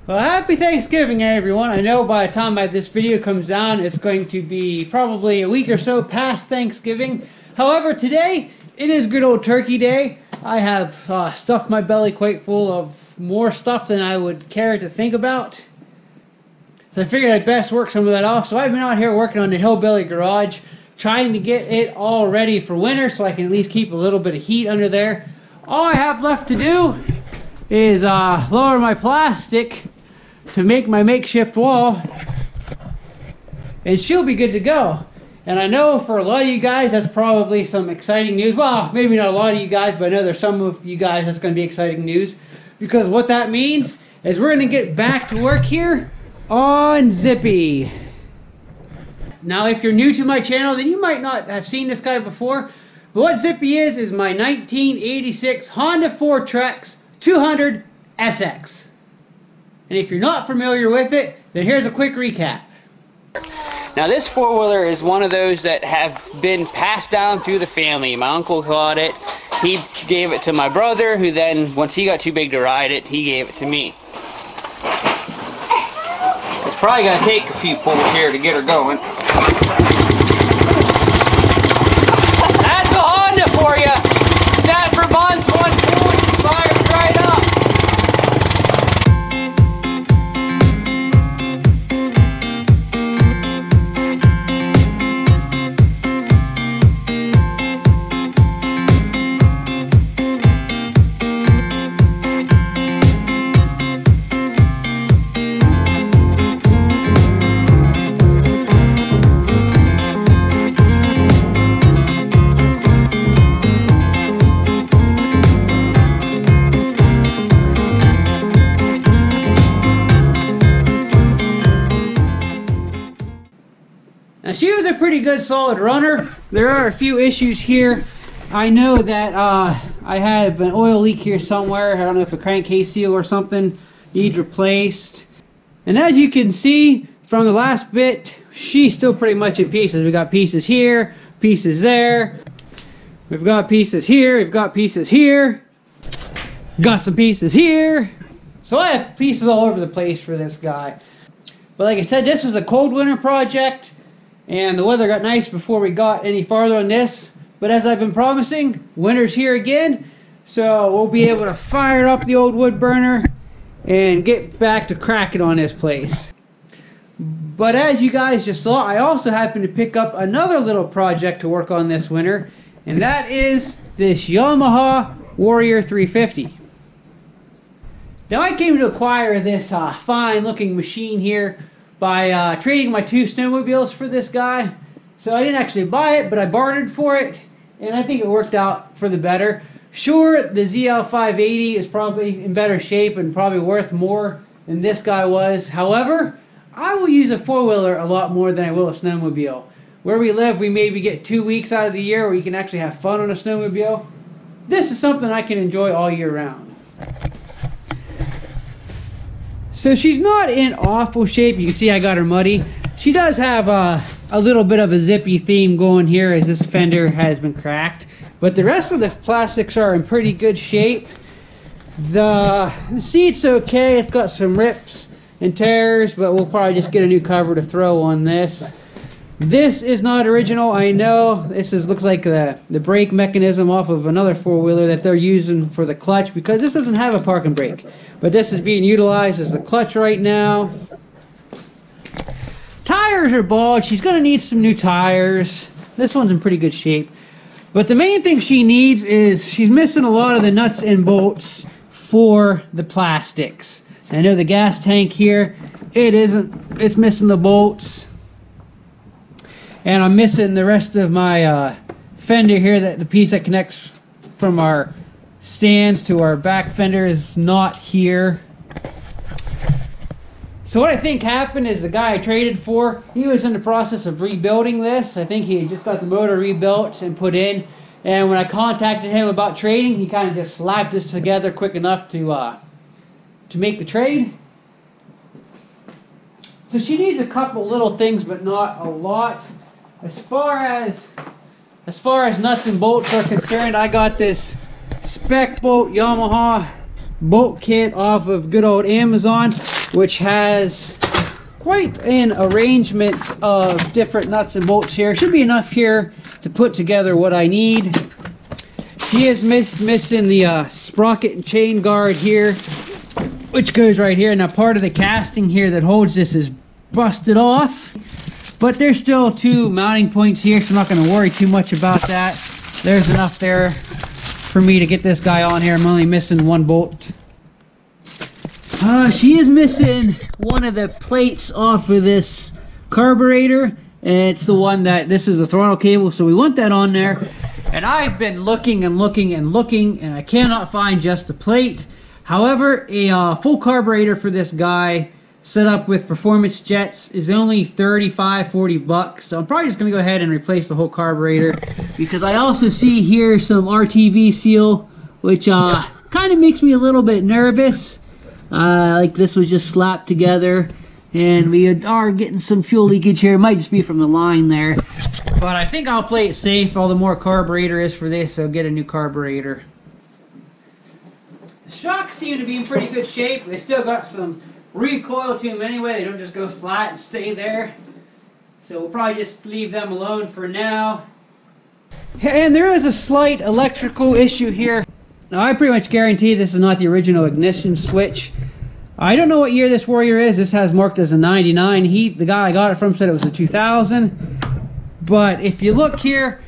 Well, happy Thanksgiving, everyone. I know by the time this video comes down, it's going to be probably a week or so past Thanksgiving. However, today, it is good old turkey day. I have stuffed my belly quite full of more stuff than I would care to think about. So I figured I'd best work some of that off. So I've been out here working on the Hillbilly garage, trying to get it all ready for winter so I can at least keep a little bit of heat under there. All I have left to do is lower my plastic to make my makeshift wall, and she'll be good to go. And I know for a lot of you guys that's probably some exciting news. Well, maybe not a lot of you guys, but I know there's some of you guys that's going to be exciting news, because what that means is we're going to get back to work here on Zippy. Now, if you're new to my channel, then you might not have seen this guy before, but what Zippy is my 1986 Honda 4Trax 200 SX. And if you're not familiar with it, then here's a quick recap. Now, this four-wheeler is one of those that have been passed down through the family. My uncle got it. He gave it to my brother, who then, once he got too big to ride it, he gave it to me. It's probably going to take a few pulls here to get her going. That's a Honda for you. Sat for months, one pull, and fires right up. Now, she was a pretty good solid runner. There are a few issues here. I know that I have an oil leak here somewhere. I don't know if a crankcase seal or something needs replaced. And as you can see from the last bit, she's still pretty much in pieces. We got pieces here, pieces there. We've got pieces here, we've got pieces here. Got some pieces here. So I have pieces all over the place for this guy. But like I said, this was a cold winter project. And the weather got nice before we got any farther on this. But as I've been promising, winter's here again. So we'll be able to fire up the old wood burner and get back to cracking on this place. But as you guys just saw, I also happened to pick up another little project to work on this winter. And that is this Yamaha Warrior 350. Now, I came to acquire this fine looking machine here by trading my two snowmobiles for this guy. So I didn't actually buy it, but I bartered for it, and I think it worked out for the better. Sure, the ZL580 is probably in better shape and probably worth more than this guy was. However, I will use a four-wheeler a lot more than I will a snowmobile. Where we live, we maybe get 2 weeks out of the year where you can actually have fun on a snowmobile. This is something I can enjoy all year round. So she's not in awful shape. You can see I got her muddy. She does have a little bit of a Zippy theme going here, as this fender has been cracked. But the rest of the plastics are in pretty good shape. The seat's okay. It's got some rips and tears, but we'll probably just get a new cover to throw on this. This is not original, I know. This looks like the brake mechanism off of another four-wheeler that they're using for the clutch, because this doesn't have a parking brake. But this is being utilized as the clutch right now. Tires are bald. She's going to need some new tires. This one's in pretty good shape. But the main thing she needs is she's missing a lot of the nuts and bolts for the plastics. I know the gas tank here, it's missing the bolts. And I'm missing the rest of my fender here, the piece that connects from our stands to our back fender is not here. So what I think happened is the guy I traded for, he was in the process of rebuilding this. I think he had just got the motor rebuilt and put in. And when I contacted him about trading, he kind of just slapped this together quick enough to make the trade. So she needs a couple little things, but not a lot. As far as nuts and bolts are concerned, I got this spec bolt Yamaha bolt kit off of good old Amazon. which has quite an arrangement of different nuts and bolts here. Should be enough here to put together what I need. She is missing the sprocket and chain guard here, which goes right here. Now part of the casting here that holds this is busted off, but there's still 2 mounting points here, so I'm not going to worry too much about that. There's enough there for me to get this guy on here. I'm only missing 1 bolt. She is missing one of the plates off of this carburetor, and it's the one that, this is the throttle cable, so we want that on there. And I've been looking and looking and looking, and I cannot find just the plate. However, a full carburetor for this guy set up with performance jets is only 35-40 bucks. So I'm probably just going to go ahead and replace the whole carburetor, because I also see here some RTV seal, which kind of makes me a little bit nervous. Like this was just slapped together, and we are getting some fuel leakage here. It might just be from the line there, but I think I'll play it safe. All the more carburetor is for this, so get a new carburetor. The shocks seem to be in pretty good shape. They still got some recoil to them anyway. They don't just go flat and stay there, so we'll probably just leave them alone for now. And there is a slight electrical issue here. Now I pretty much guarantee this is not the original ignition switch. I don't know what year this Warrior is. This has marked as a 99. The guy I got it from said it was a 2000. But if you look here,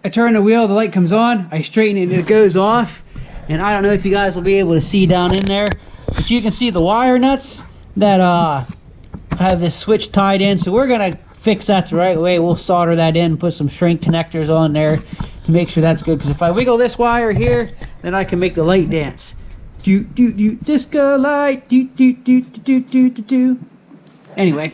I turn the wheel, the light comes on, I straighten it, it goes off. And I don't know if you guys will be able to see down in there, but you can see the wire nuts that have this switch tied in. So we're going to fix that the right way. We'll solder that in, put some shrink connectors on there to make sure that's good. Because if I wiggle this wire here, then I can make the light dance. Do do do disco light, do do do do do do do. Anyway,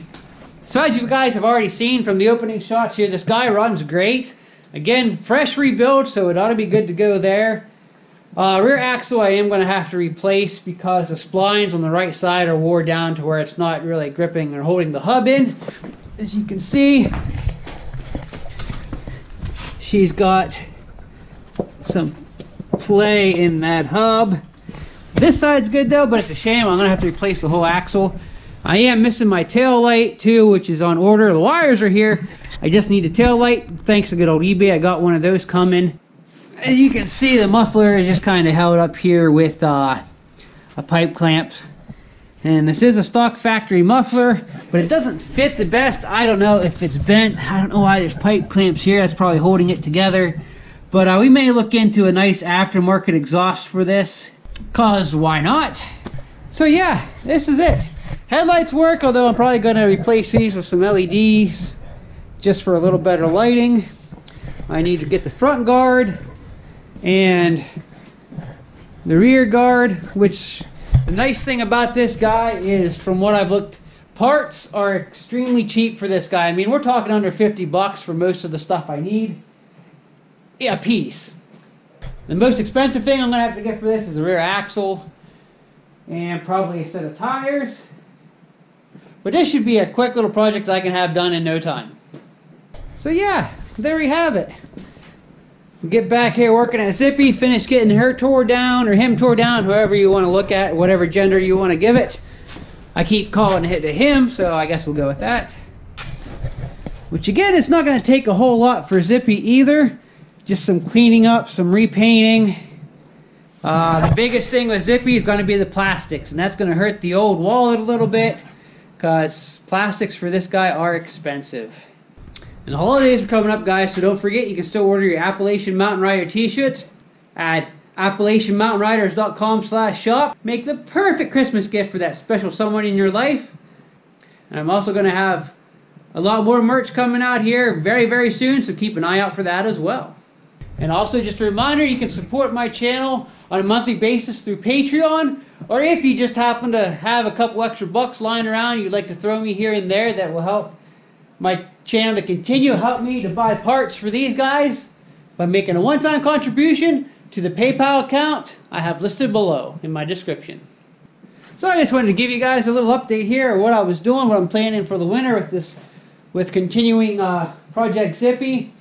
so as you guys have already seen from the opening shots here, this guy runs great. Again, fresh rebuild, so it ought to be good to go there. Rear axle I am going to have to replace because the splines on the right side are wore down to where it's not really gripping or holding the hub in. As you can see, she's got some play in that hub. This side's good though, but it's a shame. I'm going to have to replace the whole axle. I am missing my tail light too, which is on order. The wires are here. I just need a tail light. Thanks to good old eBay, I got one of those coming. As you can see, the muffler is just kind of held up here with a pipe clamp. And this is a stock factory muffler, but it doesn't fit the best. I don't know if it's bent. I don't know why there's pipe clamps here. That's probably holding it together. But we may look into a nice aftermarket exhaust for this, cause why not? So yeah, this is it. Headlights work, although I'm probably going to replace these with some LEDs just for a little better lighting. I need to get the front guard and the rear guard, which the nice thing about this guy is, from what I've looked, parts are extremely cheap for this guy. I mean, we're talking under 50 bucks for most of the stuff I need a piece. The most expensive thing I'm going to have to get for this is the rear axle and probably a set of tires. But this should be a quick little project I can have done in no time. So yeah, there we have it. We'll get back here working at Zippy, finish getting her tore down, or him tore down, however you want to look at, whatever gender you want to give it. I keep calling it to him, so I guess we'll go with that. Which again, it's not going to take a whole lot for Zippy either. Just some cleaning up, some repainting. The biggest thing with Zippy is going to be the plastics, and that's going to hurt the old wallet a little bit, because plastics for this guy are expensive. And the holidays are coming up, guys, so don't forget you can still order your Appalachian Mountain Rider t-shirts at AppalachianMountainRiders.com/shop. Make the perfect Christmas gift for that special someone in your life. And I'm also going to have a lot more merch coming out here very, very soon, so keep an eye out for that as well. And also just a reminder, you can support my channel on a monthly basis through Patreon, or if you just happen to have a couple extra bucks lying around you'd like to throw me here and there, that will help my channel to continue, help me to buy parts for these guys by making a one-time contribution to the PayPal account I have listed below in my description. So I just wanted to give you guys a little update here of what I was doing, what I'm planning for the winter with continuing Project Zippy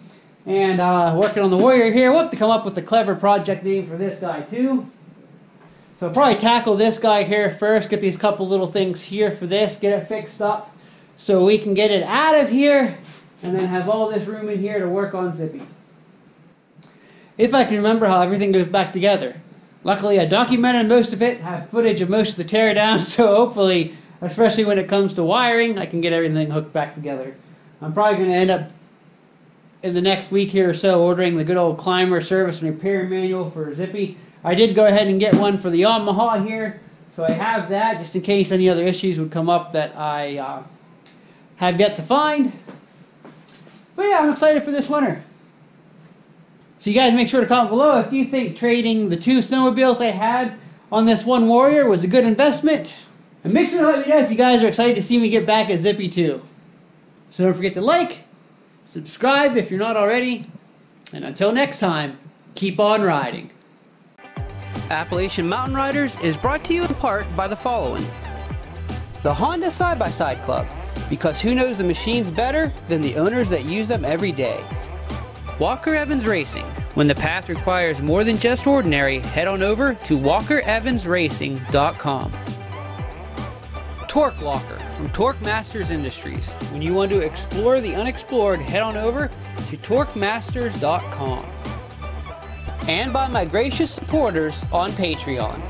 and working on the Warrior here. We'll have to come up with a clever project name for this guy too. So I'll probably tackle this guy here first, get these couple little things here for this, get it fixed up so we can get it out of here and then have all this room in here to work on Zippy. If I can remember how everything goes back together. Luckily I documented most of it, have footage of most of the teardowns, so hopefully, especially when it comes to wiring, I can get everything hooked back together. I'm probably going to end up in the next week here or so ordering the good old climber service and repair manual for Zippy. I did go ahead and get one for the Yamaha here, so I have that just in case any other issues would come up that I have yet to find. But yeah, I'm excited for this winter. So you guys make sure to comment below if you think trading the 2 snowmobiles I had on this one Warrior was a good investment. And make sure to let me know if you guys are excited to see me get back at Zippy too. So don't forget to like, subscribe if you're not already, and until next time, keep on riding. Appalachian Mountain Riders is brought to you in part by the following. The Honda Side-by-Side Club, because who knows the machines better than the owners that use them every day. Walker Evans Racing. When the path requires more than just ordinary, head on over to walkerevansracing.com. Torque Locker from Torque Masters Industries. When you want to explore the unexplored, head on over to torquemasters.com. And by my gracious supporters on Patreon.